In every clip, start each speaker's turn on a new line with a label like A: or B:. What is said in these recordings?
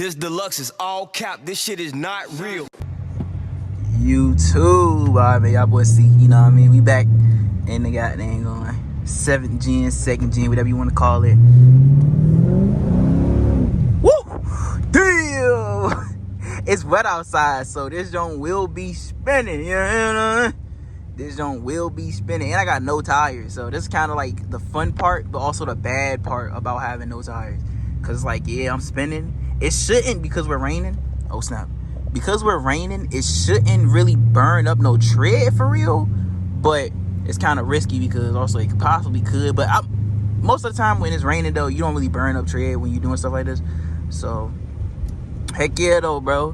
A: This deluxe is all cap. This shit is not real.
B: YouTube, I mean, y'all boys see, you know what I mean? We back in the goddamn going 7th gen, 2nd gen, whatever you want to call it. Woo! Damn! It's wet outside, so this joint will be spinning, you know? This joint will be spinning, and I got no tires, so this is kind of like the fun part, but also the bad part about having no tires. Because, like, yeah, I'm spinning. It shouldn't, because we're raining. Oh, snap. Because we're raining, it shouldn't really burn up no tread for real, but it's kind of risky because also it possibly could. But most of the time when it's raining, though, you don't really burn up tread when you're doing stuff like this. So, heck yeah, though, bro.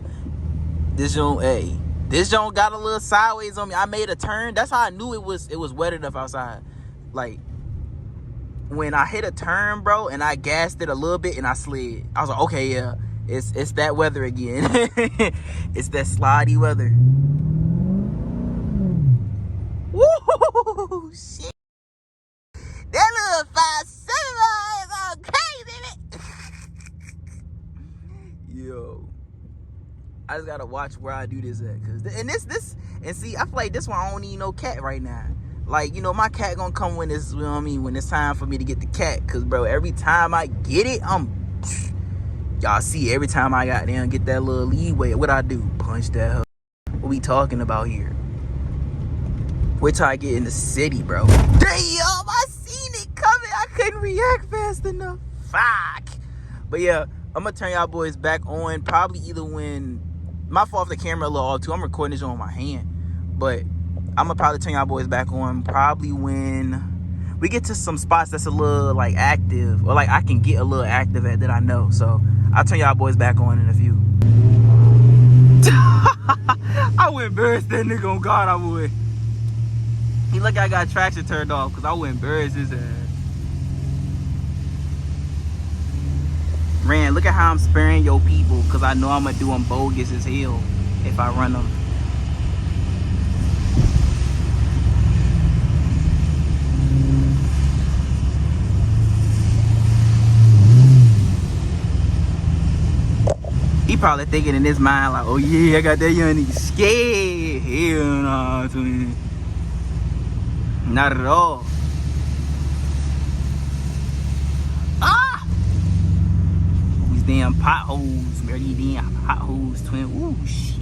B: This joint, hey, this joint got a little sideways on me. I made a turn. That's how I knew it was wet enough outside. Like, when I hit a turn, bro, and I gassed it a little bit and I slid, I was like, okay, yeah, it's that weather again. It's that slidey weather. Woo, shit. That little 5.7 is all crazy, man. Yo, I just gotta watch where I do this at, and see, I feel like this one I don't need no cat right now. Like, you know, my cat gonna come when it's, you know what I mean, when it's time for me to get the cat. Cause, bro, every time I get it, y'all see, every time I got there and get that little leeway, what I do? Punch that hoe. What we talking about here? Wait till I get in the city, bro. Damn, I seen it coming. I couldn't react fast enough. Fuck. But yeah, I'm gonna turn y'all boys back on. Probably either when, my fault if the camera a little off too. I'm recording this on my hand. But I'm gonna probably turn y'all boys back on probably when we get to some spots that's a little like active, or like I can get a little active at that I know. So I'll turn y'all boys back on in a few. I would embarrass that nigga, on God I would. He look like I got traction turned off because I would embarrass his ass. Ran, look at how I'm sparing your people because I know I'm gonna do them bogus as hell if I run them. He probably thinking in his mind like, oh yeah, I got that young nigga scared. Hell no, twin. Not at all. Ah! These damn potholes, bro. These damn potholes, twin. Ooh, shit.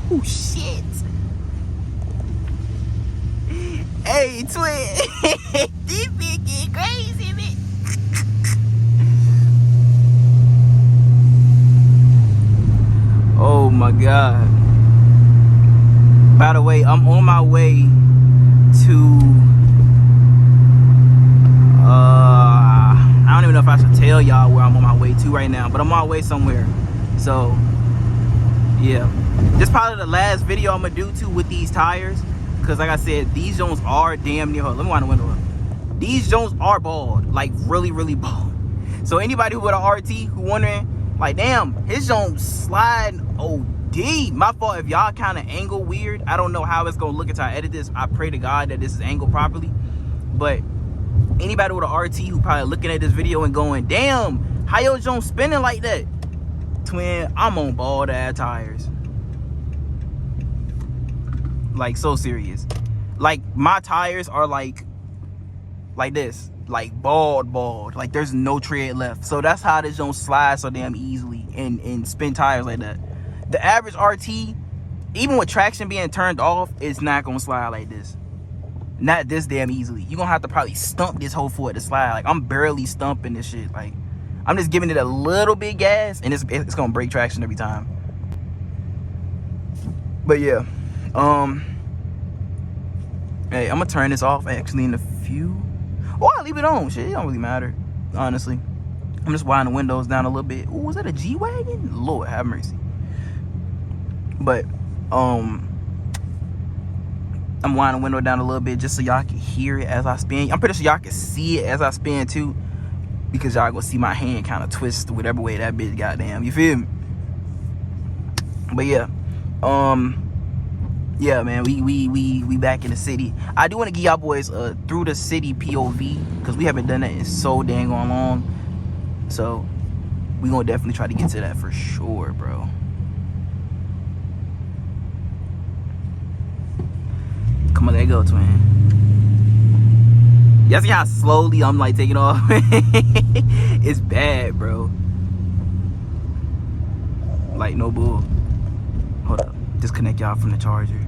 B: Woo, shit. Hey, twin. This bitch get crazy, man. Oh my God. By the way, I'm on my way to I don't even know if I should tell y'all where I'm on my way to right now, but I'm on my way somewhere. So yeah, this is probably the last video I'm gonna do too with these tires, because like I said, these joints are damn near, let me wind the window up. These joints are bald, like really, really bald. So anybody who with an RT who wondering, like, damn, his joints slide OD. My fault if y'all kind of angle weird. I don't know how it's gonna look until I edit this. I pray to God that this is angled properly. But anybody with an RT who probably looking at this video and going, damn, how your joint spinning like that? Twin, I'm on bald ass tires. Like, so serious. Like, my tires are like this, like bald. Like, there's no tread left. So that's how this don't slide so damn easily and spin tires like that. The average RT, even with traction being turned off, it's not gonna slide like this. Not this damn easily. You're gonna have to probably stump this whole foot to slide. Like, I'm barely stumping this shit. Like, I'm just giving it a little bit gas and it's gonna break traction every time. But yeah, hey, I'm gonna turn this off actually in a few. Or I'll leave it on. Shit, it don't really matter, honestly. I'm just winding the windows down a little bit. Ooh, was that a G-Wagon? Lord have mercy. But I'm winding the window down a little bit just so y'all can hear it as I spin. I'm pretty sure y'all can see it as I spin too, because y'all gonna see my hand kind of twist whatever way that bitch goddamn. You feel me? But yeah, Yeah, man, we back in the city. I do want to give y'all boys through the city POV because we haven't done that in so dang on long. So we gonna definitely try to get to that for sure, bro. Come on, there you go, twin. Y'all see how slowly I'm like taking off? It's bad, bro. Like no bull. Hold up. Disconnect y'all from the charger.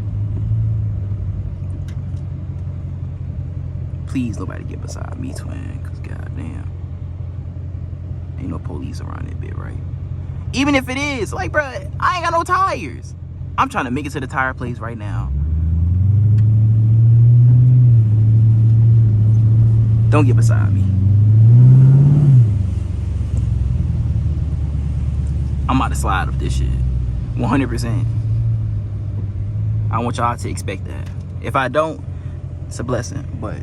B: Please nobody get beside me, twin, cause goddamn, ain't no police around that bit, right? Even if it is, like, bro, I ain't got no tires. I'm trying to make it to the tire place right now. Don't get beside me. I'm about to slide up this shit, 100%. I want y'all to expect that. If I don't, it's a blessing, but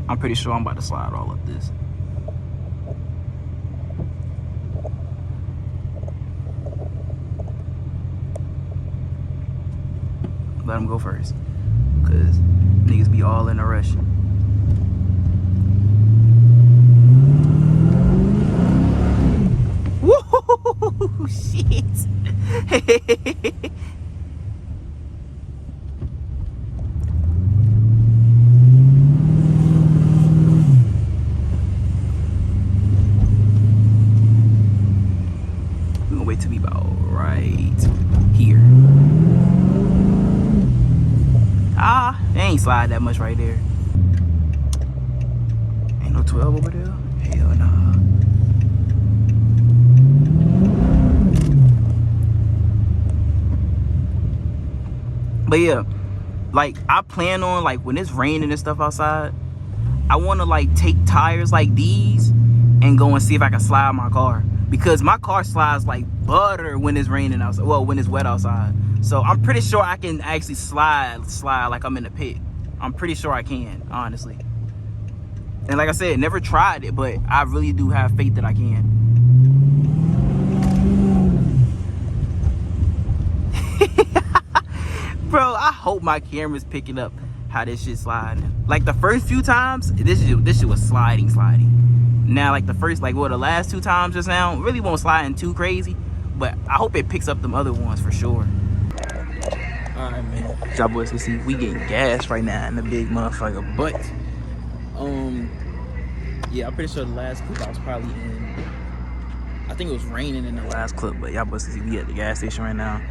B: I'm pretty sure I'm about to slide all up this. Let him go first, cause niggas be all in a rush. Woo, shit. We're gonna wait till we about right here. Ah, they ain't slide that much right there. Ain't no 12 over there? Hell nah. But yeah, like I plan on, like, when it's raining and stuff outside, I want to like take tires like these and go and see if I can slide my car, because my car slides like butter when it's raining outside, well, when it's wet outside. So I'm pretty sure I can actually slide like I'm in the pit. I'm pretty sure I can, honestly. And like I said, never tried it, but I really do have faith that I can. Bro, I hope my camera's picking up how this shit sliding. Like the first few times, this shit was sliding. Now, like the first, like what, the last 2 times just now, really won't slide too crazy, but I hope it picks up them other ones for sure. All right, man. Y'all boys can see we getting gas right now in the big motherfucker. But yeah, I'm pretty sure the last clip I was probably in. I think it was raining in the last clip, but y'all boys can see we at the gas station right now.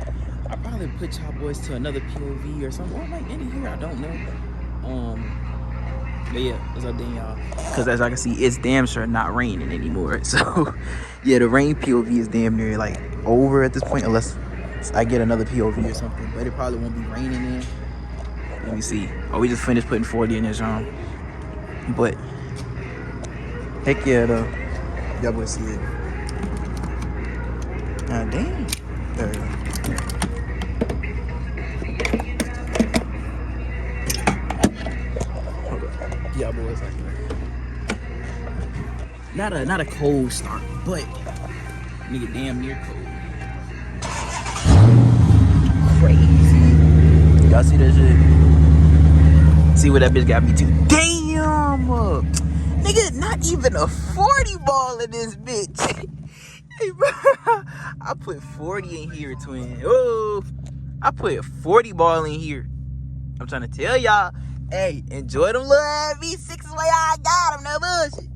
B: I probably put y'all boys to another POV or something, or like in here, I don't know. But yeah, what's up then, y'all? Because as I can see, it's damn sure not raining anymore. So yeah, the rain POV is damn near like over at this point, unless I get another POV or something. But it probably won't be raining in. Let me see. Oh, we just finished putting 40 in this room. But heck yeah, though. Y'all boys see it. Ah, damn. There we go. Y'all boys like not a cold start, but nigga damn near cold. Crazy. Y'all see that shit? See what that bitch got me to? Damn, nigga, not even a 40 ball in this bitch. Hey, bro, I put 40 in here, twin. Oh, I put 40 ball in here. I'm trying to tell y'all. Hey, enjoy them little V6s while y'all got them, no bullshit.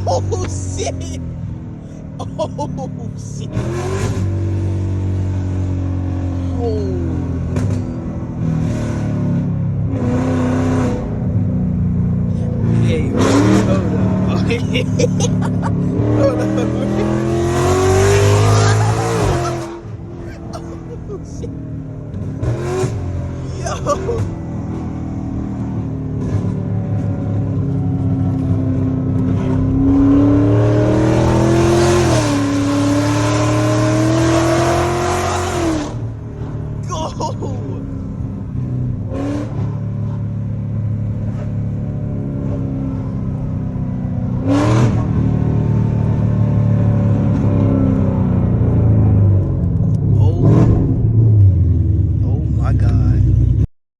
B: Oh, shit. Oh, shit. Oh. Hey, hold on. Hold on. Oh, shit. Yo.